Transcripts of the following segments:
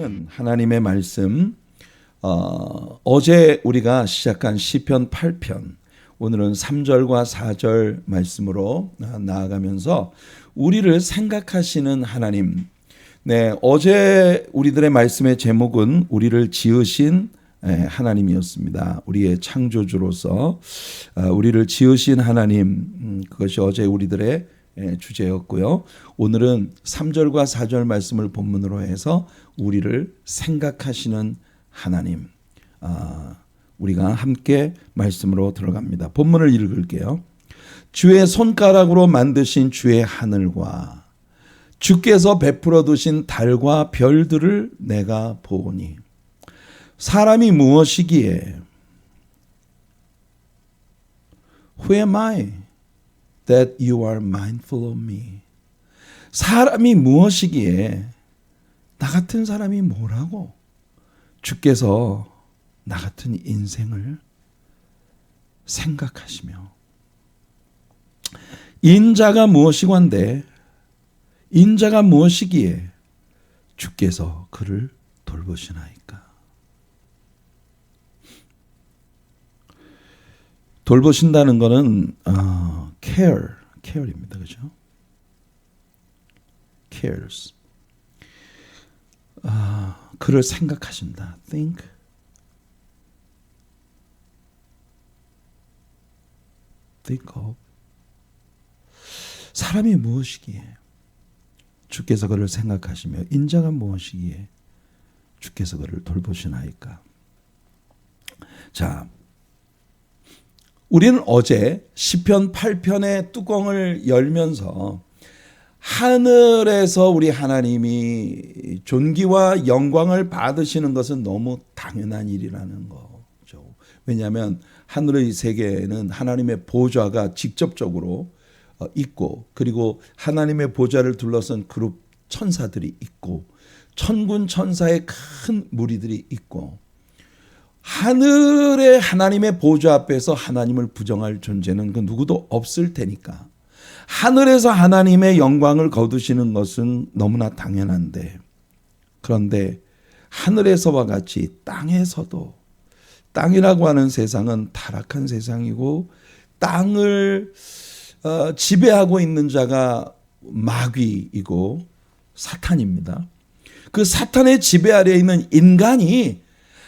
오늘은 하나님의 말씀 어제 우리가 시작한 시편 8편 오늘은 3절과 4절 말씀으로 나아가면서 우리를 생각하시는 하나님. 네, 어제 우리들의 말씀의 제목은 우리를 지으신 하나님이었습니다. 우리의 창조주로서 우리를 지으신 하나님, 그것이 어제 우리들의 주제였고요. 오늘은 3절과 4절 말씀을 본문으로 해서 우리를 생각하시는 하나님, 우리가 함께 말씀으로 들어갑니다. 본문을 읽을게요. 주의 손가락으로 만드신 주의 하늘과 주께서 베풀어 두신 달과 별들을 내가 보오니 사람이 무엇이기에 Who am I that you are mindful of me? 사람이 무엇이기에 나 같은 사람이 뭐라고 주께서 나 같은 인생을 생각하시며 인자가 무엇이건데 인자가 무엇이기에 주께서 그를 돌보시나이까. 돌보신다는 것은 care입니다. 그죠? cares. 그를 생각하신다. think of. 사람이 무엇이기에 주께서 그를 생각하시며 인자가 무엇이기에 주께서 그를 돌보시나이까. 자, 우리는 어제 시편 8편의 뚜껑을 열면서 하늘에서 우리 하나님이 존귀와 영광을 받으시는 것은 너무 당연한 일이라는 거죠. 왜냐하면 하늘의 세계에는 하나님의 보좌가 직접적으로 있고, 그리고 하나님의 보좌를 둘러싼 그룹 천사들이 있고, 천군 천사의 큰 무리들이 있고, 하늘의 하나님의 보좌 앞에서 하나님을 부정할 존재는 그 누구도 없을 테니까 하늘에서 하나님의 영광을 거두시는 것은 너무나 당연한데, 그런데 하늘에서와 같이 땅에서도, 땅이라고 하는 세상은 타락한 세상이고 땅을 지배하고 있는 자가 마귀이고 사탄입니다. 그 사탄의 지배 아래에 있는 인간이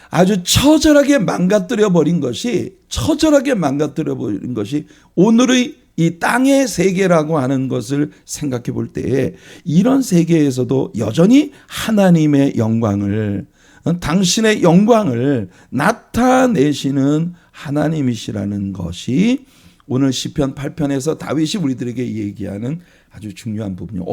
아주 처절하게 망가뜨려 버린 것이 오늘의 이 땅의 세계라고 하는 것을 생각해 볼 때에 이런 세계에서도 여전히 하나님의 영광을, 당신의 영광을 나타내시는 하나님이시라는 것이 오늘 시편 8편에서 다윗이 우리들에게 얘기하는 아주 중요한 부분이에요.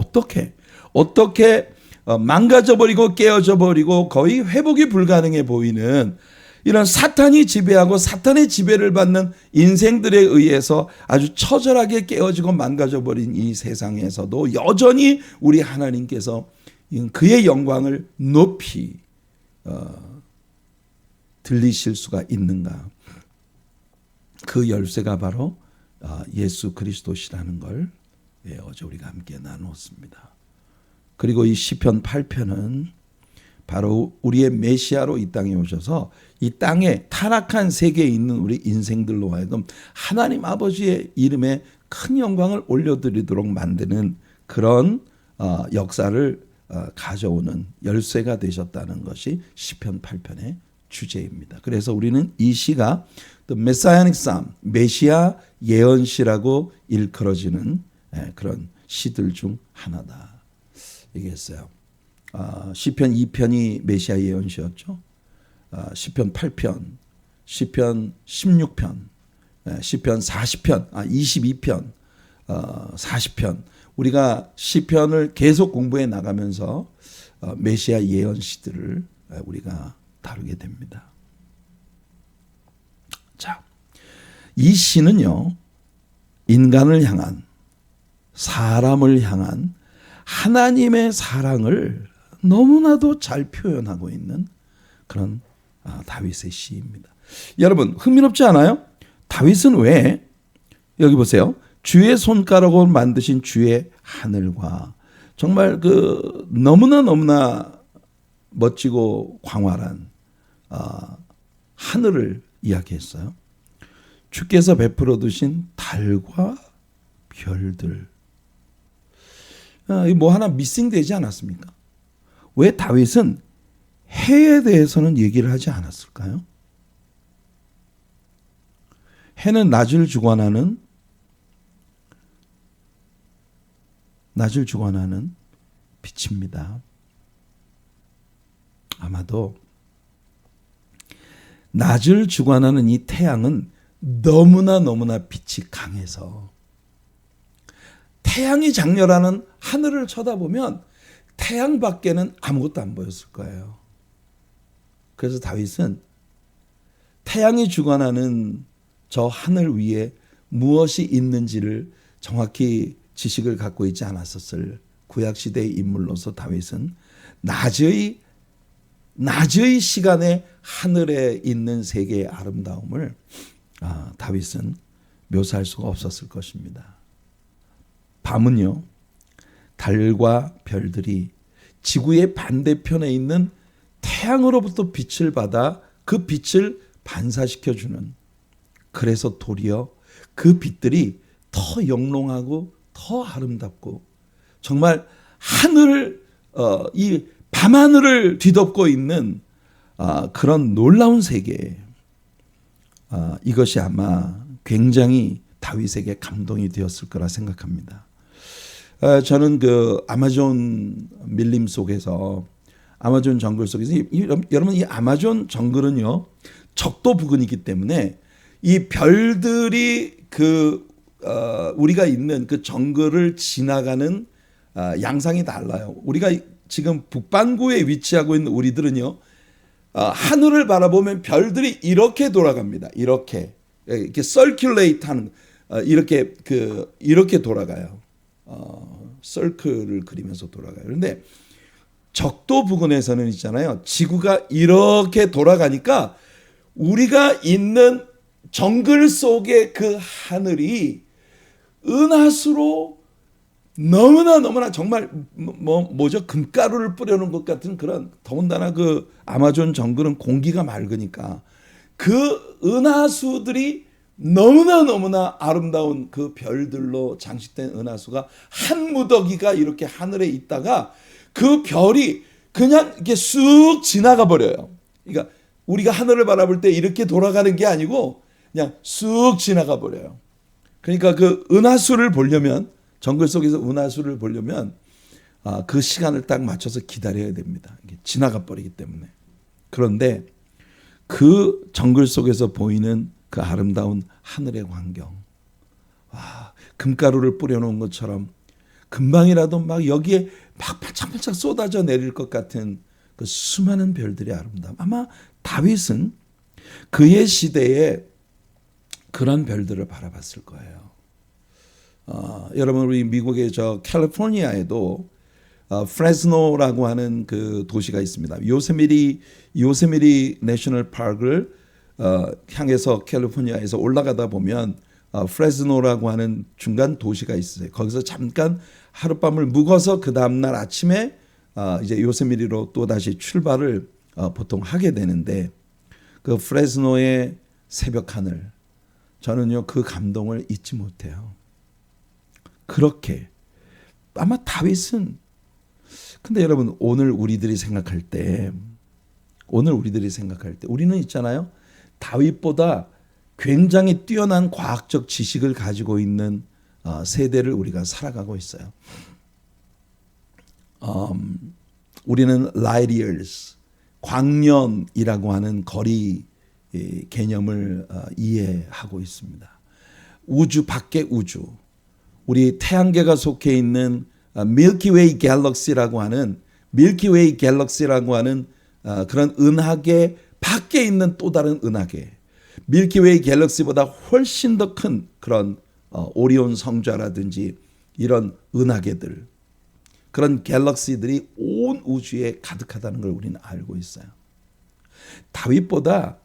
어떻게 망가져버리고 깨어져버리고 거의 회복이 불가능해 보이는 이런 사탄이 지배하고 사탄의 지배를 받는 인생들에 의해서 아주 처절하게 깨어지고 망가져버린 이 세상에서도 여전히 우리 하나님께서 그의 영광을 높이 들리실 수가 있는가. 그 열쇠가 바로 예수 그리스도시라는 걸 어제 우리가 함께 나누었습니다. 그리고 이 시편 8편은 바로 우리의 메시아로 이 땅에 오셔서 이 땅에 타락한 세계에 있는 우리 인생들로 하여금 하나님 아버지의 이름에 큰 영광을 올려드리도록 만드는 그런 역사를 가져오는 열쇠가 되셨다는 것이 시편 8편의 주제입니다. 그래서 우리는 이 시가 The Messianic Psalm, 메시아 예언시라고 일컬어지는 그런 시들 중 하나다 얘기했어요. 시편 2편이 메시아 예언시였죠. 시편 8편, 시편 16편, 시편 40편, 22편, 40편. 우리가 시편을 계속 공부해 나가면서 메시아 예언시들을 우리가 다루게 됩니다. 자, 이 시는요, 인간을 향한, 사람을 향한 하나님의 사랑을 너무나도 잘 표현하고 있는 그런 다윗의 시입니다. 여러분, 흥미롭지 않아요? 다윗은 왜, 여기 보세요. 주의 손가락으로 만드신 주의 하늘과, 정말 너무나 멋지고 광활한 하늘을 이야기했어요. 주께서 베풀어 두신 달과 별들. 뭐 하나 미싱되지 않았습니까? 왜 다윗은 해에 대해서는 얘기를 하지 않았을까요? 해는 낮을 주관하는 빛입니다. 아마도 낮을 주관하는 이 태양은 너무나 빛이 강해서 태양이 장렬하는 하늘을 쳐다보면 태양 밖에는 아무것도 안 보였을 거예요. 그래서 다윗은 태양이 주관하는 저 하늘 위에 무엇이 있는지를 정확히 지식을 갖고 있지 않았었을 구약시대의 인물로서 다윗은 낮의 시간에 하늘에 있는 세계의 아름다움을 다윗은 묘사할 수가 없었을 것입니다. 밤은요, 달과 별들이 지구의 반대편에 있는 태양으로부터 빛을 받아 그 빛을 반사시켜주는, 그래서 도리어 그 빛들이 더 영롱하고 더 아름답고 정말 하늘을 이 밤하늘을 뒤덮고 있는 그런 놀라운 세계, 이것이 아마 굉장히 다윗에게 감동이 되었을 거라 생각합니다. 저는 그 아마존 밀림 속에서, 아마존 정글 속에서, 여러분 이 아마존 정글은요 적도 부근이기 때문에 이 별들이 우리가 있는 그 정글을 지나가는 양상이 달라요. 우리가 지금 북반구에 위치하고 있는 우리들은요, 하늘을 바라보면 별들이 이렇게 돌아갑니다. 이렇게 서큘레이트하는, 이렇게 돌아가요. 서클을 그리면서 돌아가요. 그런데 적도 부근에서는 있잖아요, 지구가 이렇게 돌아가니까 우리가 있는 정글 속의 그 하늘이 은하수로 너무나 정말 뭐죠? 금가루를 뿌려놓은 것 같은 그런, 더군다나 그 아마존 정글은 공기가 맑으니까 그 은하수들이 너무나 아름다운 그 별들로 장식된 은하수가 한 무더기가 이렇게 하늘에 있다가 그 별이 그냥 이렇게 쑥 지나가 버려요. 그러니까 우리가 하늘을 바라볼 때 이렇게 돌아가는 게 아니고 그냥 쑥 지나가 버려요. 그러니까 그 은하수를 보려면, 정글 속에서 은하수를 보려면 그 시간을 딱 맞춰서 기다려야 됩니다. 이게 지나가 버리기 때문에. 그런데 그 정글 속에서 보이는 그 아름다운 하늘의 광경, 금가루를 뿌려놓은 것처럼 금방이라도 막 여기에 막 팔짝팔짝 쏟아져 내릴 것 같은 그 수많은 별들의 아름다움. 아마 다윗은 그의 시대에 그런 별들을 바라봤을 거예요. 여러분, 우리 미국의 캘리포니아에도 프레스노라고 하는 그 도시가 있습니다. 요세미티 내셔널 파크를 향해서 캘리포니아에서 올라가다 보면 프레스노라고 하는 중간 도시가 있어요. 거기서 잠깐 하룻밤을 묵어서 그 다음날 아침에 이제 요세미티로 또 다시 출발을 보통 하게 되는데, 그 프레스노의 새벽 하늘, 저는요 그 감동을 잊지 못해요. 그렇게 아마 다윗은, 근데 여러분 오늘 우리들이 생각할 때 우리는 있잖아요, 다윗보다 굉장히 뛰어난 과학적 지식을 가지고 있는 세대를 우리가 살아가고 있어요. 우리는 light years, 광년이라고 하는 거리 개념을 이해하고 있습니다. 우주 밖의 우주, 우리 태양계가 속해 있는 밀키웨이 갤럭시라고 하는 그런 은하계 밖에 있는 또 다른 은하계, 밀키웨이 갤럭시보다 훨씬 더 큰 그런 오리온 성좌라든지 이런 은하계들, 그런 갤럭시들이 온 우주에 가득하다는 걸 우리는 알고 있어요. 다윗보다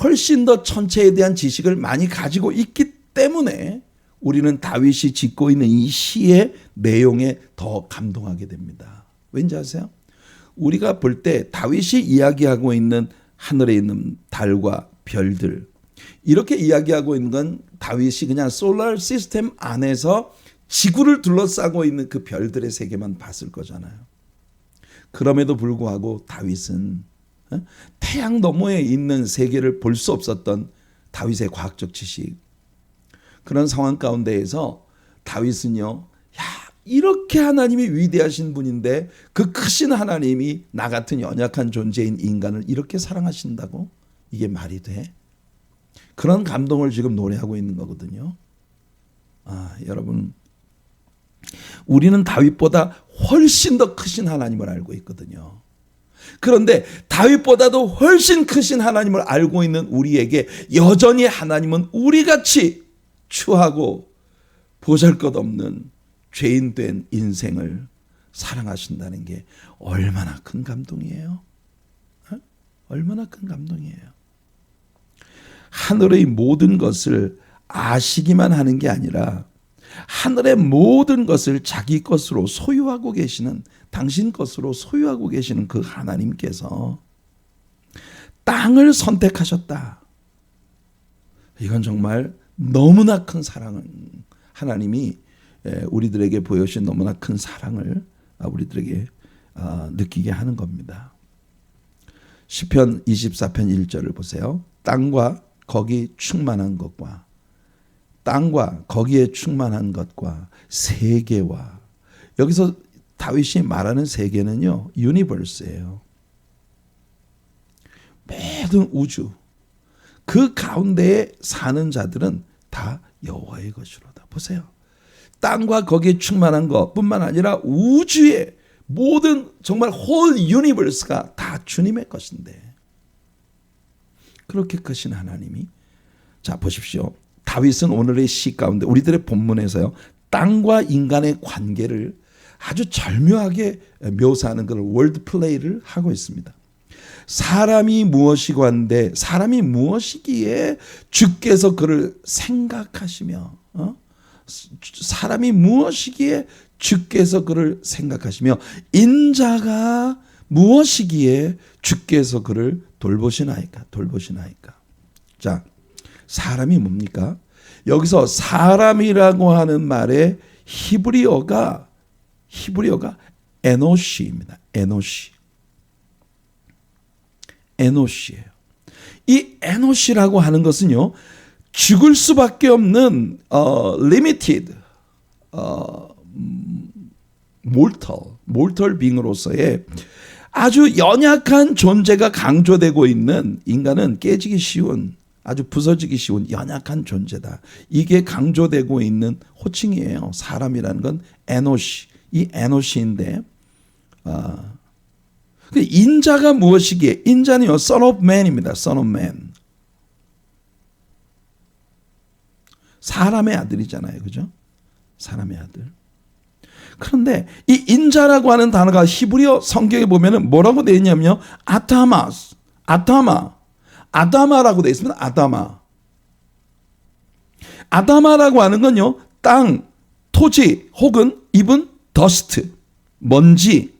훨씬 더 천체에 대한 지식을 많이 가지고 있기 때문에 우리는 다윗이 짓고 있는 이 시의 내용에 더 감동하게 됩니다. 왠지 아세요? 우리가 볼 때 다윗이 이야기하고 있는 하늘에 있는 달과 별들, 이렇게 이야기하고 있는 건 다윗이 그냥 솔라 시스템 안에서 지구를 둘러싸고 있는 그 별들의 세계만 봤을 거잖아요. 그럼에도 불구하고 다윗은 태양 너머에 있는 세계를 볼 수 없었던 다윗의 과학적 지식, 그런 상황 가운데에서 다윗은요, 야, 이렇게 하나님이 위대하신 분인데 그 크신 하나님이 나 같은 연약한 존재인 인간을 이렇게 사랑하신다고? 이게 말이 돼? 그런 감동을 지금 노래하고 있는 거거든요. 여러분, 우리는 다윗보다 훨씬 더 크신 하나님을 알고 있거든요. 그런데 다윗보다도 훨씬 크신 하나님을 알고 있는 우리에게 여전히 하나님은 우리같이 추하고 보잘것없는 죄인된 인생을 사랑하신다는 게 얼마나 큰 감동이에요. 얼마나 큰 감동이에요. 하늘의 모든 것을 아시기만 하는 게 아니라 하늘의 모든 것을 자기 것으로 소유하고 계시는, 당신 것으로 소유하고 계시는 그 하나님께서 땅을 선택하셨다. 이건 정말 너무나 큰 사랑은, 하나님이 우리들에게 보여주신 너무나 큰 사랑을 우리들에게 느끼게 하는 겁니다. 시편 24편 1절을 보세요. 땅과 거기 충만한 것과, 땅과 거기에 충만한 것과 세계와, 여기서 다윗이 말하는 세계는요, 유니버스예요. 모든 우주, 그 가운데에 사는 자들은 다 여호와의 것이로다. 보세요. 땅과 거기에 충만한 것뿐만 아니라 우주의 모든 정말 홀 유니버스가 다 주님의 것인데, 그렇게 크신 하나님이, 자 보십시오. 다윗은 오늘의 시 가운데 우리들의 본문에서요, 땅과 인간의 관계를 아주 절묘하게 묘사하는 그런 월드 플레이를 하고 있습니다. 사람이 무엇이고 한데, 사람이 무엇이기에 주께서 그를 생각하시며, 사람이 무엇이기에 주께서 그를 생각하시며, 인자가 무엇이기에 주께서 그를 돌보시나이까. 자, 사람이 뭡니까? 여기서 사람이라고 하는 말의 히브리어가 에노시입니다. 에노시예요. 이 에노시라고 하는 것은요, 죽을 수밖에 없는 limited mortal being으로서의 아주 연약한 존재가 강조되고 있는, 인간은 깨지기 쉬운, 아주 부서지기 쉬운 연약한 존재다. 이게 강조되고 있는 호칭이에요. 사람이라는 건 에노시, 이 에노시인데, 인자가 무엇이기에? 인자는요, son of man입니다. son of man. 사람의 아들이잖아요. 그죠? 사람의 아들. 그런데 이 인자라고 하는 단어가 히브리어 성경에 보면은 뭐라고 되어 있냐면요, 아다마라고 되어 있습니다. 아다마라고 하는 건요, 땅, 토지 혹은 even dust, 먼지,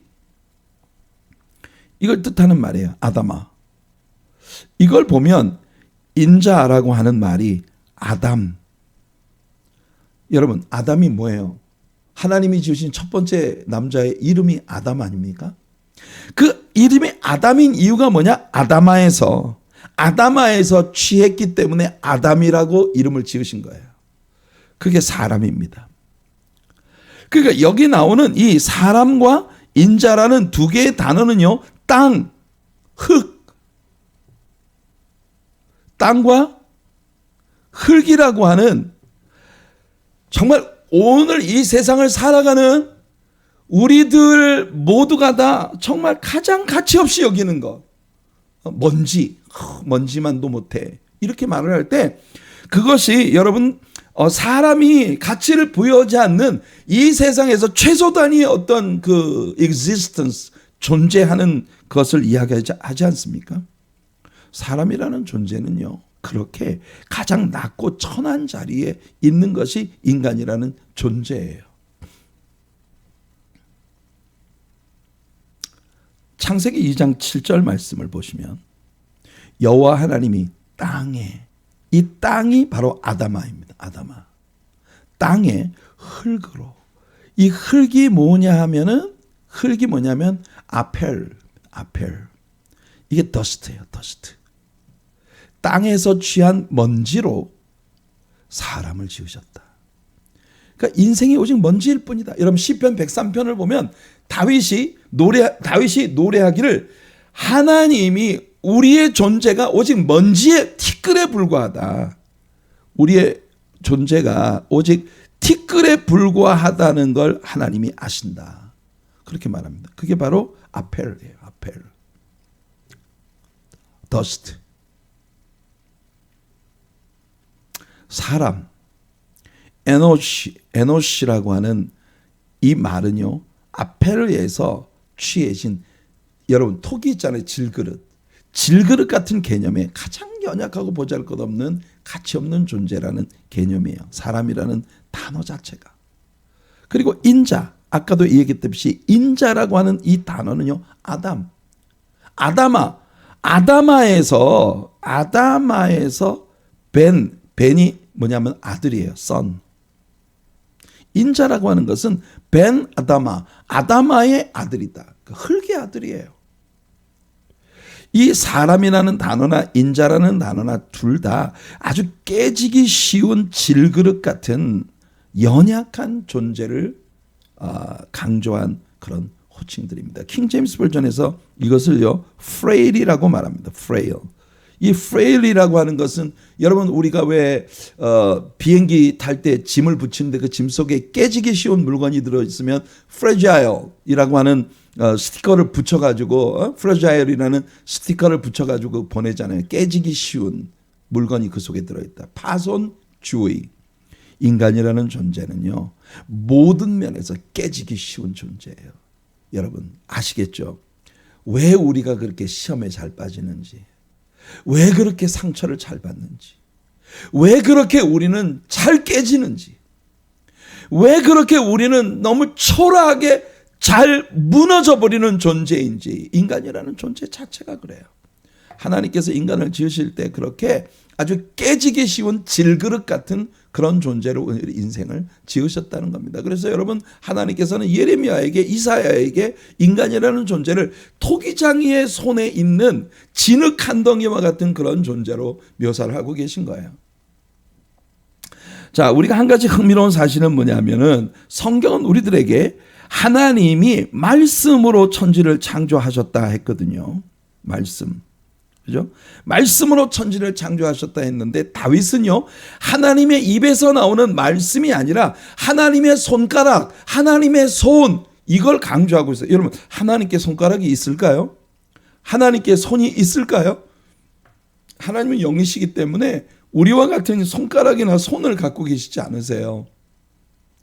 이걸 뜻하는 말이에요. 아다마. 이걸 보면 인자라고 하는 말이 아담. 여러분, 아담이 뭐예요? 하나님이 지으신 첫 번째 남자의 이름이 아담 아닙니까? 그 이름이 아담인 이유가 뭐냐? 아다마에서 취했기 때문에 아담이라고 이름을 지으신 거예요. 그게 사람입니다. 그러니까 여기 나오는 이 사람과 인자라는 두 개의 단어는요, 땅, 흙, 땅과 흙이라고 하는, 정말 오늘 이 세상을 살아가는 우리들 모두가 다 정말 가장 가치 없이 여기는 것, 먼지만도 못해, 이렇게 말을 할 때, 그것이 여러분 사람이 가치를 부여하지 않는 이 세상에서 최소 단위의 어떤 그 existence, 존재하는 것을 이야기하지 않습니까? 사람이라는 존재는요, 그렇게 가장 낮고 천한 자리에 있는 것이 인간이라는 존재예요. 창세기 2장 7절 말씀을 보시면 여호와 하나님이 땅에, 이 땅이 바로 아다마입니다. 아다마. 땅에 흙으로, 이 흙이 뭐냐면 아펠. 이게 더스트예요. 더스트. 땅에서 취한 먼지로 사람을 지으셨다. 그러니까 인생이 오직 먼지일 뿐이다. 여러분 시편 103편을 보면 다윗이 노래하기를 하나님이 우리의 존재가 오직 먼지의 티끌에 불과하다. 우리의 존재가 오직 티끌에 불과하다는 걸 하나님이 아신다. 그렇게 말합니다. 그게 바로 아펠이에요. 아펠. 더스트. 사람. 에노시라고 하는 이 말은요, 아펠에서 취해진, 여러분 톡이 있잖아요. 질그릇 같은 개념의 가장 연약하고 보잘것없는 가치 없는 존재라는 개념이에요. 사람이라는 단어 자체가. 그리고 인자, 아까도 얘기했듯이 인자라고 하는 이 단어는요, 아다마에서 벤이 뭐냐면 아들이에요. son. 인자라고 하는 것은 벤 아다마의 아들이다. 흙의 아들이에요. 이 사람이라는 단어나 인자라는 단어나 둘 다 아주 깨지기 쉬운 질그릇 같은 연약한 존재를 강조한 그런 호칭들입니다. 킹 제임스 버전에서 이것을요, frail이라고 말합니다. frail. 이 frail이라고 하는 것은 여러분 우리가 왜 비행기 탈 때 짐을 붙이는데 그 짐 속에 깨지기 쉬운 물건이 들어있으면 fragile이라고 하는 스티커를 붙여가지고 fragile이라는 스티커를 붙여가지고 보내잖아요. 깨지기 쉬운 물건이 그 속에 들어있다. 파손주의. 인간이라는 존재는요, 모든 면에서 깨지기 쉬운 존재예요. 여러분 아시겠죠? 왜 우리가 그렇게 시험에 잘 빠지는지, 왜 그렇게 상처를 잘 받는지, 왜 그렇게 우리는 잘 깨지는지, 왜 그렇게 우리는 너무 초라하게 잘 무너져 버리는 존재인지. 인간이라는 존재 자체가 그래요. 하나님께서 인간을 지으실 때 그렇게 아주 깨지기 쉬운 질그릇 같은 그런 존재로 인생을 지으셨다는 겁니다. 그래서 여러분 하나님께서는 예레미야에게, 이사야에게 인간이라는 존재를 토기장이의 손에 있는 진흙 한 덩이와 같은 그런 존재로 묘사를 하고 계신 거예요. 자, 우리가 한 가지 흥미로운 사실은 뭐냐면은 성경은 우리들에게 하나님이 말씀으로 천지를 창조하셨다 했거든요. 말씀. 그죠? 말씀으로 천지를 창조하셨다 했는데 다윗은요, 하나님의 입에서 나오는 말씀이 아니라 하나님의 손가락, 하나님의 손, 이걸 강조하고 있어요. 여러분, 하나님께 손가락이 있을까요? 하나님께 손이 있을까요? 하나님은 영이시기 때문에 우리와 같은 손가락이나 손을 갖고 계시지 않으세요.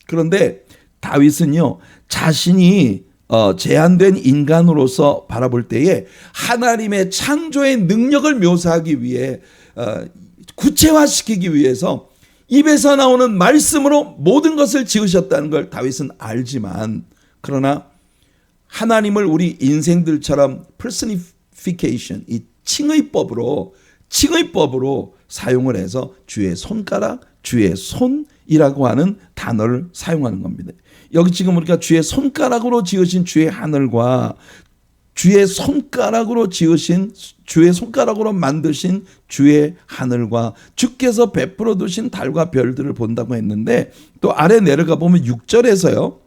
그런데 다윗은요, 자신이 제한된 인간으로서 바라볼 때에 하나님의 창조의 능력을 묘사하기 위해, 구체화시키기 위해서 입에서 나오는 말씀으로 모든 것을 지으셨다는 걸 다윗은 알지만, 그러나 하나님을 우리 인생들처럼 personification, 이 칭의법으로 사용을 해서 주의 손가락, 주의 손이라고 하는 단어를 사용하는 겁니다. 여기 지금 우리가 주의 손가락으로 지으신 주의 하늘과 주의 손가락으로 만드신 주의 하늘과 주께서 베풀어 두신 달과 별들을 본다고 했는데, 또 아래 내려가 보면 6절에서요.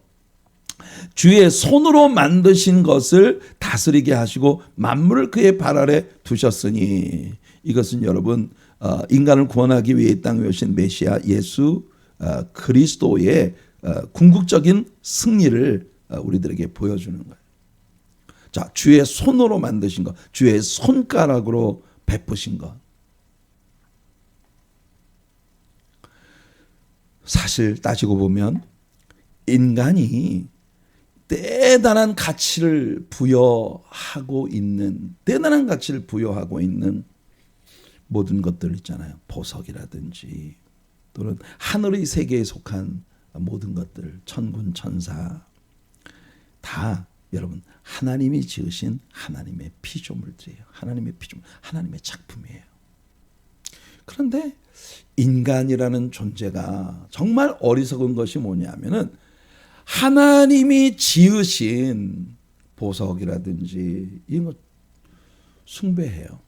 주의 손으로 만드신 것을 다스리게 하시고 만물을 그의 발 아래 두셨으니, 이것은 여러분 인간을 구원하기 위해 이 땅에 오신 메시아 예수 그리스도의 궁극적인 승리를 우리들에게 보여주는 거예요. 자, 주의 손으로 만드신 것, 주의 손가락으로 베푸신 것. 사실 따지고 보면 인간이 대단한 가치를 부여하고 있는 모든 것들 있잖아요. 보석이라든지 또는 하늘의 세계에 속한 모든 것들, 천군 천사, 다 여러분, 하나님이 지으신 하나님의 피조물들이에요. 하나님의 피조물, 하나님의 작품이에요. 그런데 인간이라는 존재가 정말 어리석은 것이 뭐냐면은 하나님이 지으신 보석이라든지 이런 거 숭배해요.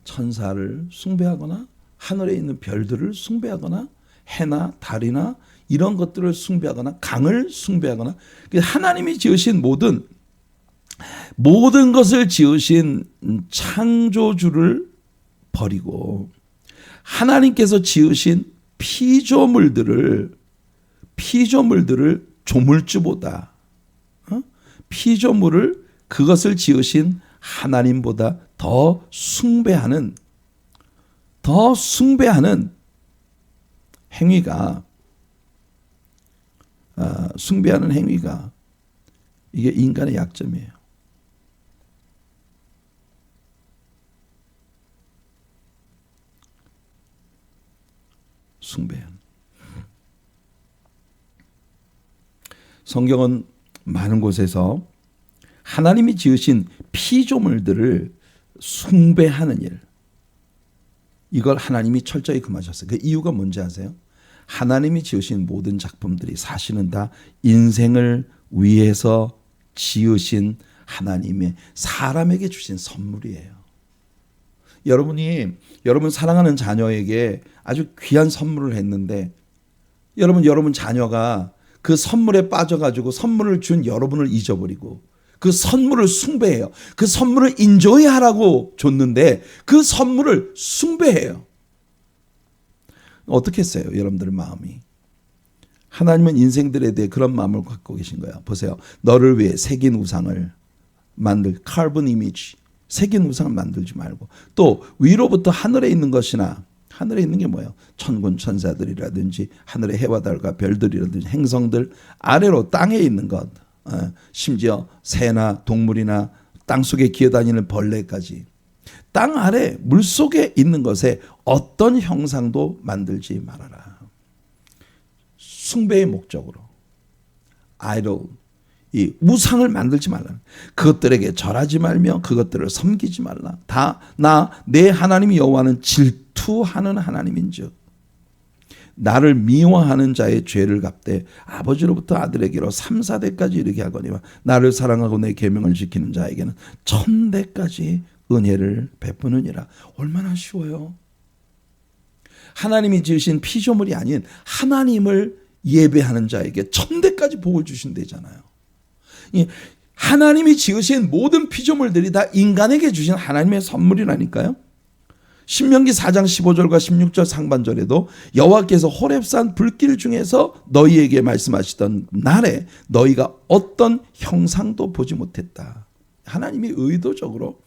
천사를 숭배하거나 하늘에 있는 별들을 숭배하거나 해나 달이나 이런 것들을 숭배하거나 강을 숭배하거나, 하나님이 지으신 모든 것을 지으신 창조주를 버리고 하나님께서 지으신 피조물들을 조물주보다, 피조물을 그것을 지으신 하나님보다 더 숭배하는 행위가 이게 인간의 약점이에요. 숭배하는. 성경은 많은 곳에서 하나님이 지으신 피조물들을 숭배하는 일, 이걸 하나님이 철저히 금하셨어요. 그 이유가 뭔지 아세요? 하나님이 지으신 모든 작품들이 사실은 다 인생을 위해서 지으신 하나님의 사람에게 주신 선물이에요. 여러분 사랑하는 자녀에게 아주 귀한 선물을 했는데 여러분 자녀가 그 선물에 빠져가지고 선물을 준 여러분을 잊어버리고 그 선물을 숭배해요. 그 선물을 인조이하라고 줬는데 그 선물을 숭배해요. 어떻겠어요, 여러분들의 마음이? 하나님은 인생들에 대해 그런 마음을 갖고 계신 거예요. 보세요. 너를 위해 새긴 우상을 카본 이미지, 새긴 우상을 만들지 말고, 또 위로부터 하늘에 있는 것이나, 하늘에 있는 게 뭐예요? 천군 천사들이라든지 하늘의 해와 달과 별들이라든지 행성들, 아래로 땅에 있는 것, 심지어 새나 동물이나 땅속에 기어다니는 벌레까지, 땅 아래 물속에 있는 것에 어떤 형상도 만들지 말아라. 숭배의 목적으로 아이돌, 이 우상을 만들지 말라. 그것들에게 절하지 말며 그것들을 섬기지 말라. 다 나 내 하나님 여호와는 질투하는 하나님인즉 나를 미워하는 자의 죄를 갚되 아버지로부터 아들에게로 3, 4대까지 이르게 하거니와 나를 사랑하고 내 계명을 지키는 자에게는 1000대까지 은혜를 베푸느니라. 얼마나 쉬워요. 하나님이 지으신 피조물이 아닌 하나님을 예배하는 자에게 1000대까지 복을 주신다잖아요. 하나님이 지으신 모든 피조물들이 다 인간에게 주신 하나님의 선물이라니까요. 신명기 4장 15절과 16절 상반절에도 여호와께서 호렙산 불길 중에서 너희에게 말씀하시던 날에 너희가 어떤 형상도 보지 못했다. 하나님이 의도적으로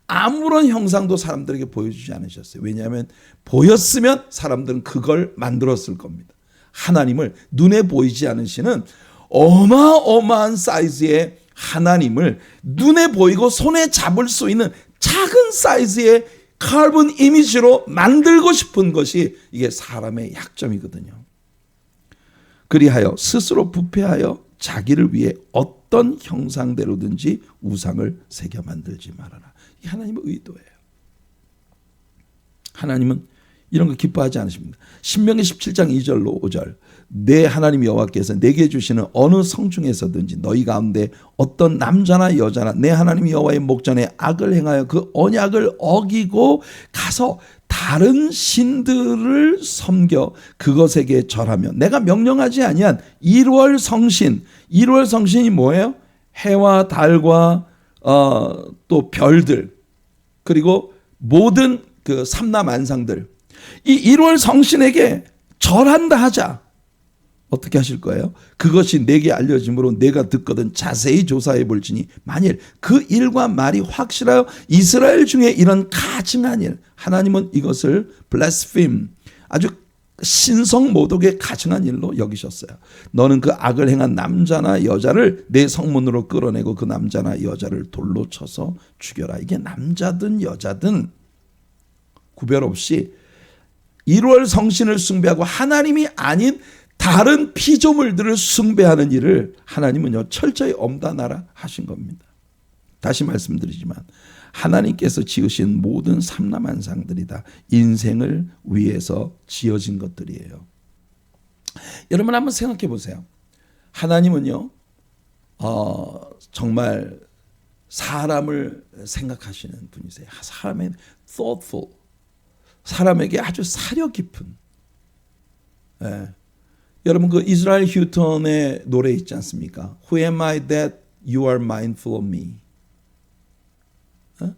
아무런 형상도 사람들에게 보여주지 않으셨어요. 왜냐하면 보였으면 사람들은 그걸 만들었을 겁니다. 하나님을 눈에 보이지 않으시는 어마어마한 사이즈의 하나님을 눈에 보이고 손에 잡을 수 있는 작은 사이즈의 카본 이미지로 만들고 싶은 것이 이게 사람의 약점이거든요. 그리하여 스스로 부패하여 자기를 위해 어떤 형상대로든지 우상을 새겨 만들지 말아라. 이 하나님의 의도예요. 하나님은 이런 거 기뻐하지 않으십니다. 신명기 17장 2절로 5절 내 하나님 여호와께서 내게 주시는 어느 성 중에서든지 너희 가운데 어떤 남자나 여자나 내 하나님 여호와의 목전에 악을 행하여 그 언약을 어기고 가서 다른 신들을 섬겨 그것에게 절하며 내가 명령하지 아니한 1월 성신이 뭐예요? 해와 달과 또 별들 그리고 모든 그 삼라만상들, 이 1월 성신에게 절한다 하자. 어떻게 하실 거예요? 그것이 내게 알려짐으로 내가 듣거든 자세히 조사해 볼지니 만일 그 일과 말이 확실하여 이스라엘 중에 이런 가증한 일, 하나님은 이것을 블래스피임, 아주 신성모독의 가증한 일로 여기셨어요. 너는 그 악을 행한 남자나 여자를 내 성문으로 끌어내고 그 남자나 여자를 돌로 쳐서 죽여라. 이게 남자든 여자든 구별 없이 1월 성신을 숭배하고 하나님이 아닌 다른 피조물들을 숭배하는 일을 하나님은요 철저히 엄단하라 하신 겁니다. 다시 말씀드리지만 하나님께서 지으신 모든 삼라만상들이 다 인생을 위해서 지어진 것들이에요. 여러분 한번 생각해 보세요. 하나님은요 정말 사람을 생각하시는 분이세요. 사람의 thoughtful, 사람에게 아주 사려 깊은. 예. 여러분 그 이스라엘 휴턴의 노래 있지 않습니까? Who am I that you are mindful of me? 어?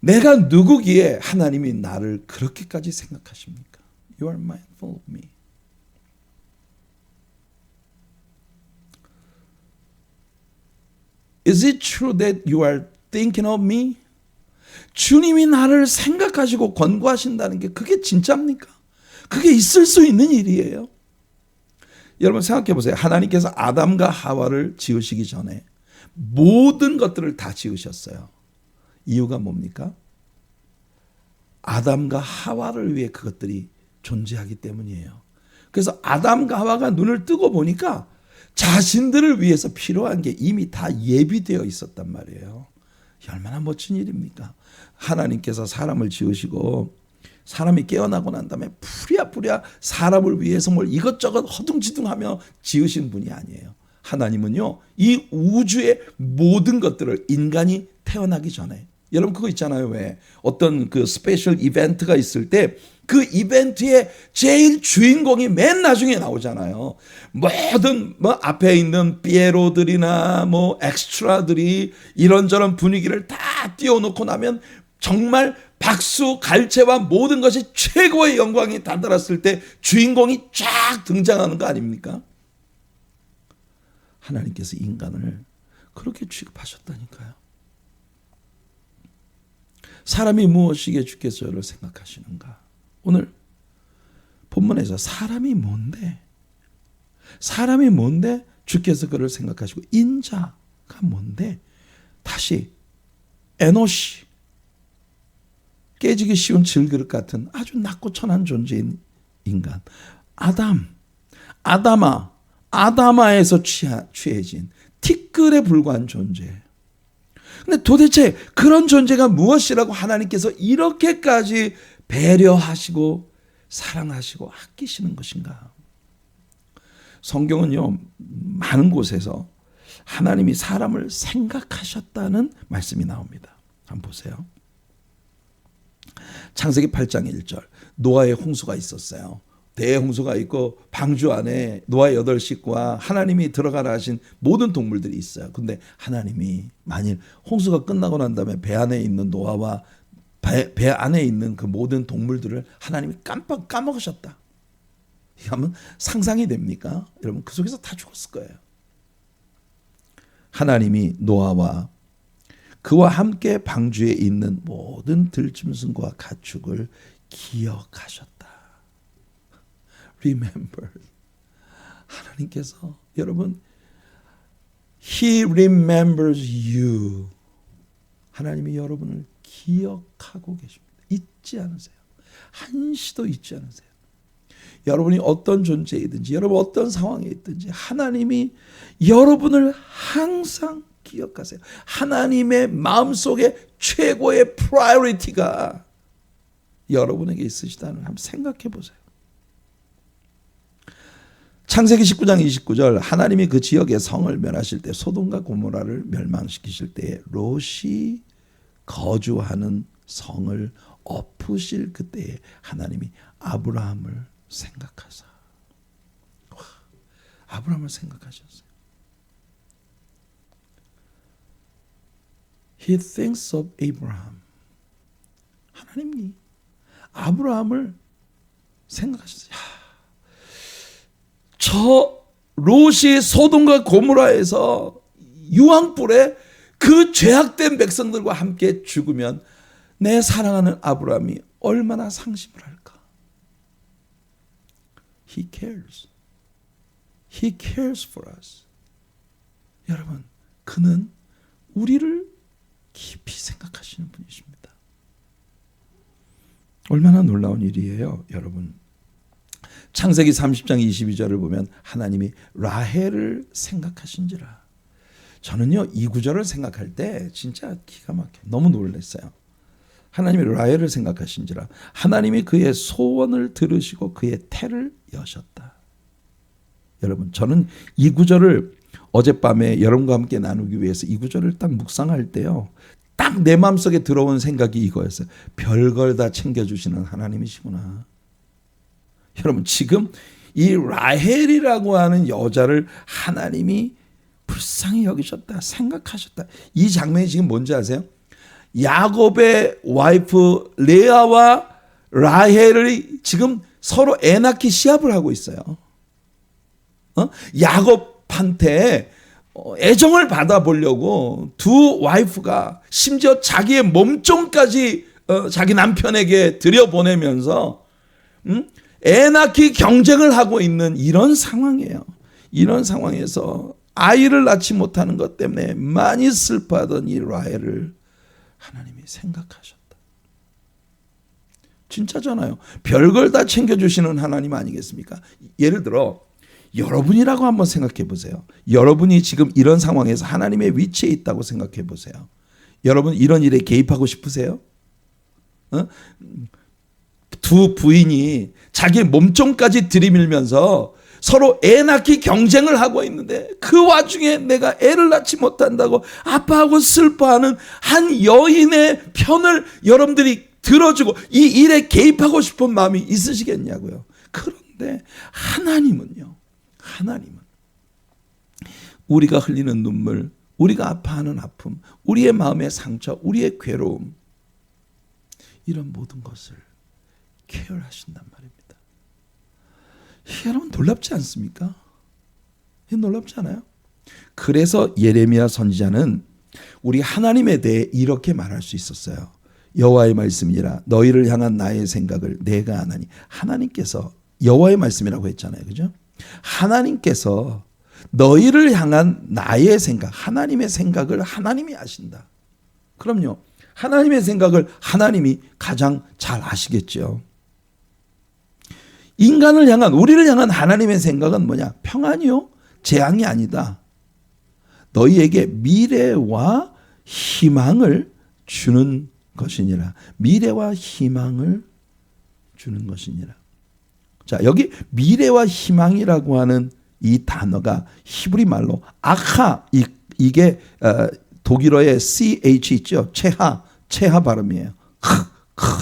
내가 누구기에 하나님이 나를 그렇게까지 생각하십니까? You are mindful of me. Is it true that you are thinking of me? 주님이 나를 생각하시고 권고하신다는 게 그게 진짜입니까? 그게 있을 수 있는 일이에요. 여러분 생각해 보세요. 하나님께서 아담과 하와를 지으시기 전에 모든 것들을 다 지으셨어요. 이유가 뭡니까? 아담과 하와를 위해 그것들이 존재하기 때문이에요. 그래서 아담과 하와가 눈을 뜨고 보니까 자신들을 위해서 필요한 게 이미 다 예비되어 있었단 말이에요. 얼마나 멋진 일입니까? 하나님께서 사람을 지으시고 사람이 깨어나고 난 다음에 부랴부랴 사람을 위해서 뭘 이것저것 허둥지둥하며 지으신 분이 아니에요. 하나님은요 이 우주의 모든 것들을 인간이 태어나기 전에, 여러분 그거 있잖아요. 왜 어떤 그 스페셜 이벤트가 있을 때 그 이벤트의 제일 주인공이 맨 나중에 나오잖아요. 모든 뭐 앞에 있는 피에로들이나 뭐 엑스트라들이 이런저런 분위기를 다 띄워놓고 나면 정말 박수, 갈채와 모든 것이 최고의 영광이 다다랐을 때 주인공이 쫙 등장하는 거 아닙니까? 하나님께서 인간을 그렇게 취급하셨다니까요. 사람이 무엇이기에 주께서를 생각하시는가? 오늘 본문에서 사람이 뭔데 주께서 그를 생각하시고 인자가 뭔데 다시 에노시, 깨지기 쉬운 질그릇 같은 아주 낮고 천한 존재인 인간, 아다마에서 취해진 티끌에 불과한 존재. 근데 도대체 그런 존재가 무엇이라고 하나님께서 이렇게까지 배려하시고 사랑하시고 아끼시는 것인가? 성경은요 많은 곳에서 하나님이 사람을 생각하셨다는 말씀이 나옵니다. 한번 보세요. 창세기 8장 1절 노아의 홍수가 있었어요. 대홍수가 있고 방주 안에 노아의 8식구와 하나님이 들어가라 하신 모든 동물들이 있어요. 근데 하나님이 만일 홍수가 끝나고 난 다음에 배 안에 있는 노아와 배 안에 있는 그 모든 동물들을 하나님이 깜빡 까먹으셨다. 이거 하면 상상이 됩니까? 여러분 그 속에서 다 죽었을 거예요. 하나님이 노아와 그와 함께 방주에 있는 모든 들짐승과 가축을 기억하셨다. Remember. 하나님께서 여러분 He remembers you. 하나님이 여러분을 기억하고 계십니다. 잊지 않으세요. 한시도 잊지 않으세요. 여러분이 어떤 존재이든지 여러분 어떤 상황에 있든지 하나님이 여러분을 항상 기억하세요. 하나님의 마음속에 최고의 프라이어리티가 여러분에게 있으시다는 한번 생각해 보세요. 창세기 19장 29절 하나님이 그 지역의 성을 멸하실 때 소돔과 고모라를 멸망시키실 때 롯이 거주하는 성을 엎으실 그때에 하나님이 아브라함을 생각하사. 아브라함을 생각하셨어요. He thinks of Abraham. 하나님이 아브라함을 생각하셨어요. 저 롯이 소돔과 고모라에서 유황불에 그 죄악된 백성들과 함께 죽으면 내 사랑하는 아브라함이 얼마나 상심을 할까? He cares. He cares for us. 여러분, 그는 우리를 깊이 생각하시는 분이십니다. 얼마나 놀라운 일이에요, 여러분. 창세기 30장 22절을 보면 하나님이 라헬을 생각하신지라. 저는요 이 구절을 생각할 때 진짜 기가 막혀 너무 놀랐어요. 하나님이 라헬을 생각하신지라. 하나님이 그의 소원을 들으시고 그의 태를 여셨다. 여러분 저는 이 구절을 어젯밤에 여러분과 함께 나누기 위해서 이 구절을 딱 묵상할 때요. 딱 내 마음속에 들어온 생각이 이거였어요. 별걸 다 챙겨주시는 하나님이시구나. 여러분 지금 이 라헬이라고 하는 여자를 하나님이 불쌍히 여기셨다. 생각하셨다. 이 장면이 지금 뭔지 아세요? 야곱의 와이프 레아와 라헬이 지금 서로 애 낳기 시합을 하고 있어요. 야곱한테 애정을 받아보려고 두 와이프가 심지어 자기의 몸종까지 자기 남편에게 들여보내면서 애 낳기 경쟁을 하고 있는 이런 상황이에요. 이런 상황에서 아이를 낳지 못하는 것 때문에 많이 슬퍼하던 이 라헬을 하나님이 생각하셨다. 진짜잖아요. 별걸 다 챙겨주시는 하나님 아니겠습니까? 예를 들어 여러분이라고 한번 생각해 보세요. 여러분이 지금 이런 상황에서 하나님의 위치에 있다고 생각해 보세요. 여러분 이런 일에 개입하고 싶으세요? 두 부인이 자기 몸종까지 들이밀면서 서로 애 낳기 경쟁을 하고 있는데 그 와중에 내가 애를 낳지 못한다고 아파하고 슬퍼하는 한 여인의 편을 여러분들이 들어주고 이 일에 개입하고 싶은 마음이 있으시겠냐고요. 그런데 하나님은 우리가 흘리는 눈물, 우리가 아파하는 아픔, 우리의 마음의 상처, 우리의 괴로움 이런 모든 것을 케어하신단 말입니다. 여러분 놀랍지 않습니까? 놀랍지 않아요? 그래서 예레미야 선지자는 우리 하나님에 대해 이렇게 말할 수 있었어요. 여호와의 말씀이라 너희를 향한 나의 생각을 내가 아나니. 하나님께서 여호와의 말씀이라고 했잖아요. 그죠? 하나님께서 너희를 향한 나의 생각, 하나님의 생각을 하나님이 아신다. 그럼요. 하나님의 생각을 하나님이 가장 잘 아시겠죠. 인간을 향한, 우리를 향한 하나님의 생각은 뭐냐? 평안이요? 재앙이 아니다. 너희에게 미래와 희망을 주는 것이니라. 미래와 희망을 주는 것이니라. 자, 여기 미래와 희망이라고 하는 이 단어가 히브리 말로 아카, 이게 독일어의 CH 있죠? 체하 발음이에요.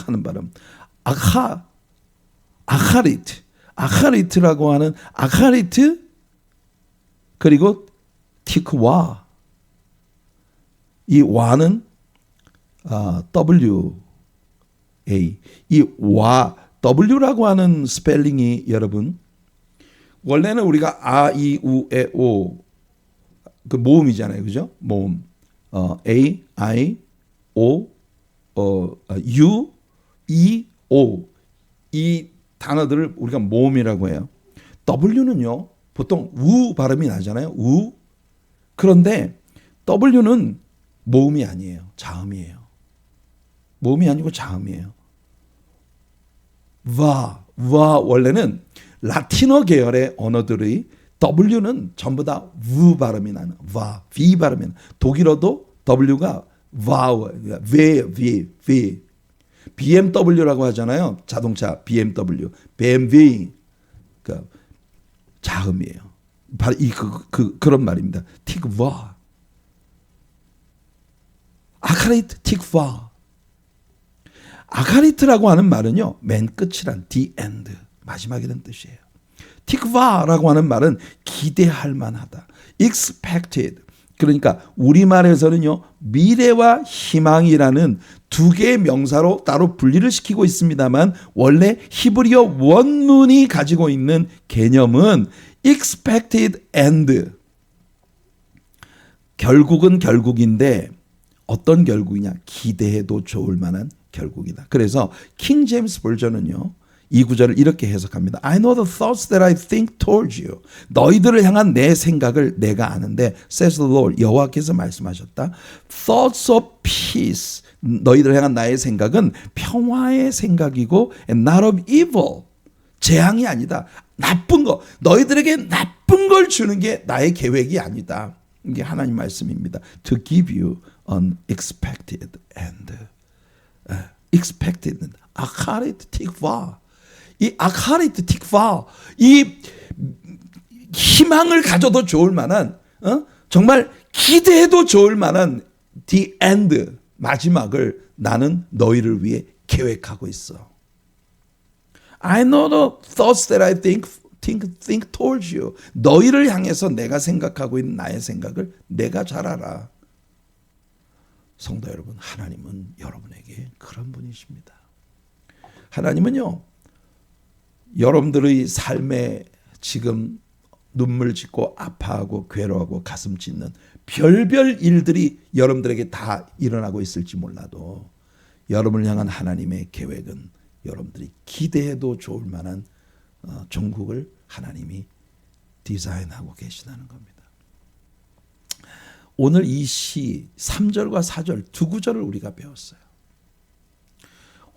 하는 발음. 아카리트라고 하는 아카리트 그리고 티크와 이 와는 WA 이 와 W라고 하는 스펠링이 여러분 원래는 우리가 아, 이, 우, 에, 오 그 모음이잖아요. 그죠? 모음. A, I, O, U, E, O 이 단어들을 우리가 모음이라고 해요. W는요. 보통 우 발음이 나잖아요. 우. 그런데 W는 모음이 아니에요. 자음이에요. 모음이 아니고 자음이에요. 와 원래는 라틴어 계열의 언어들의 W는 전부 다 우 발음이 나는 V 발음이 나는 독일어도 W가 V BMW라고 하잖아요. 자동차 BMW 그러니까 자음이에요. 바로 그런 말입니다. 틱와 아카리트 틱와 아카리트라고 하는 말은요. 맨 끝이란 the end 마지막이라는 뜻이에요. 티크바라고 하는 말은 기대할 만하다. expected. 그러니까 우리말에서는요. 미래와 희망이라는 두 개의 명사로 따로 분리를 시키고 있습니다만 원래 히브리어 원문이 가지고 있는 개념은 expected end. 결국은 결국인데 어떤 결국이냐? 기대해도 좋을 만한 결국이다. 그래서 킹 제임스 버전은요. 이 구절을 이렇게 해석합니다. I know the thoughts that I think towards you. 너희들을 향한 내 생각을 내가 아는데 says the Lord. 여호와께서 말씀하셨다. Thoughts of peace. 너희들을 향한 나의 생각은 평화의 생각이고 and not of evil. 재앙이 아니다. 나쁜 거, 너희들에게 나쁜 걸 주는 게 나의 계획이 아니다. 이게 하나님 말씀입니다. To give you unexpected and expected. 아카리트 틱바. 이 아카리트 틱바, 이 희망을 가져도 좋을 만한, 정말 기대해도 좋을 만한 the end, 마지막을 나는 너희를 위해 계획하고 있어. I know the thoughts that I think towards you. 너희를 향해서 내가 생각하고 있는 나의 생각을 내가 잘 알아. 성도 여러분, 하나님은 여러분에게 그런 분이십니다. 하나님은요, 여러분들의 삶에 지금 눈물 짓고 아파하고 괴로워하고 가슴 찢는 별별 일들이 여러분들에게 다 일어나고 있을지 몰라도 여러분을 향한 하나님의 계획은 여러분들이 기대해도 좋을 만한 종국을 하나님이 디자인하고 계시다는 겁니다. 오늘 이 시 3절과 4절 두 구절을 우리가 배웠어요.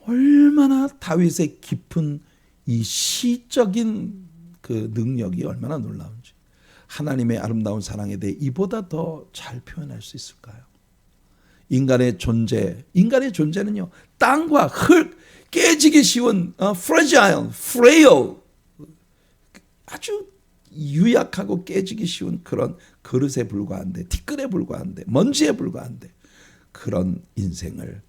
얼마나 다윗의 깊은 이 시적인 그 능력이 얼마나 놀라운지, 하나님의 아름다운 사랑에 대해 이보다 더 잘 표현할 수 있을까요? 인간의 존재는요, 땅과 흙, 깨지기 쉬운 fragile, frail, 아주 유약하고 깨지기 쉬운 그런 그릇에 불과한데, 티끌에 불과한데, 먼지에 불과한데, 그런 인생을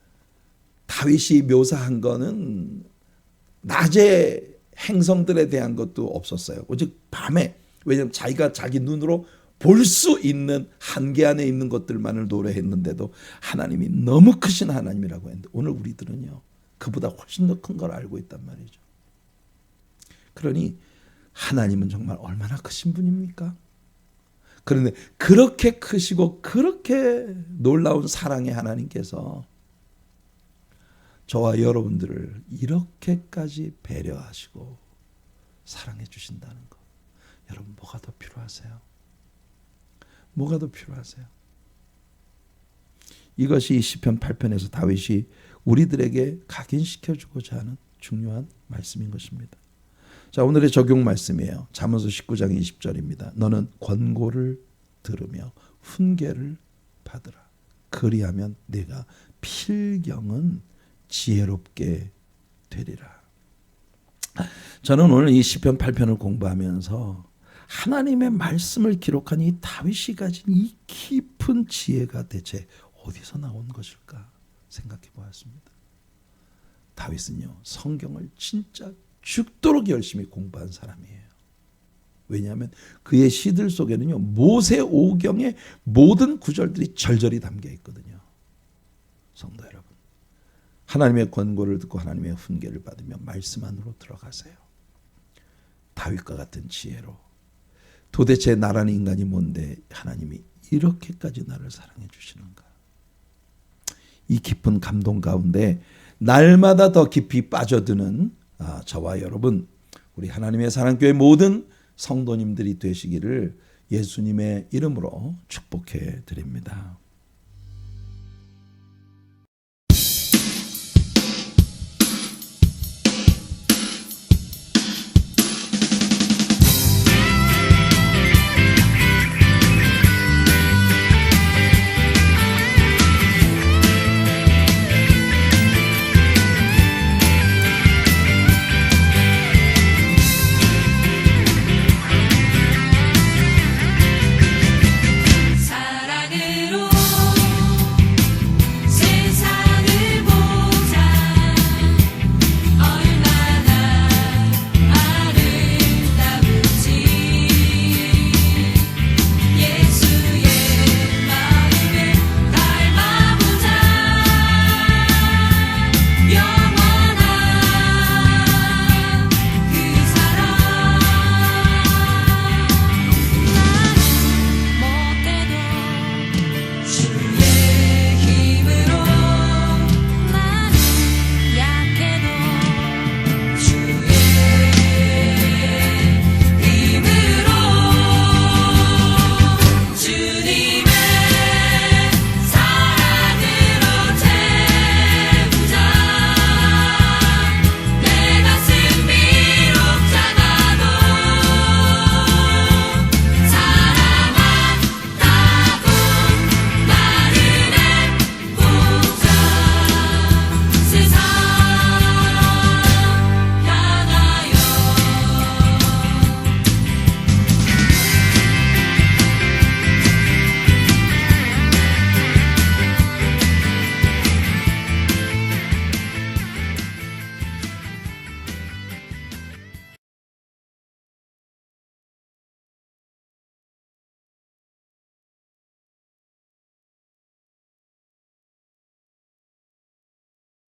다윗이 묘사한 거는 낮에 행성들에 대한 것도 없었어요. 오직 밤에, 왜냐하면 자기가 자기 눈으로 볼 수 있는 한계 안에 있는 것들만을 노래했는데도 하나님이 너무 크신 하나님이라고 했는데, 오늘 우리들은요, 그보다 훨씬 더 큰 걸 알고 있단 말이죠. 그러니 하나님은 정말 얼마나 크신 분입니까? 그런데 그렇게 크시고 그렇게 놀라운 사랑의 하나님께서 저와 여러분들을 이렇게까지 배려하시고 사랑해 주신다는 것, 여러분 뭐가 더 필요하세요? 뭐가 더 필요하세요? 이것이 시편 8편에서 다윗이 우리들에게 각인시켜주고자 하는 중요한 말씀인 것입니다. 자, 오늘의 적용 말씀이에요. 잠언서 19장 20절입니다. 너는 권고를 들으며 훈계를 받으라. 그리하면 네가 필경은 지혜롭게 되리라. 저는 오늘 이 시편 8편을 공부하면서 하나님의 말씀을 기록한 이 다윗이 가진 이 깊은 지혜가 대체 어디서 나온 것일까 생각해 보았습니다. 다윗은요, 성경을 진짜 죽도록 열심히 공부한 사람이에요. 왜냐하면 그의 시들 속에는요, 모세 오경의 모든 구절들이 절절히 담겨 있거든요. 성도 여러분, 하나님의 권고를 듣고 하나님의 훈계를 받으며 말씀 안으로 들어가세요. 다윗과 같은 지혜로, 도대체 나라는 인간이 뭔데 하나님이 이렇게까지 나를 사랑해 주시는가, 이 깊은 감동 가운데 날마다 더 깊이 빠져드는 저와 여러분, 우리 하나님의 사랑교회 모든 성도님들이 되시기를 예수님의 이름으로 축복해 드립니다.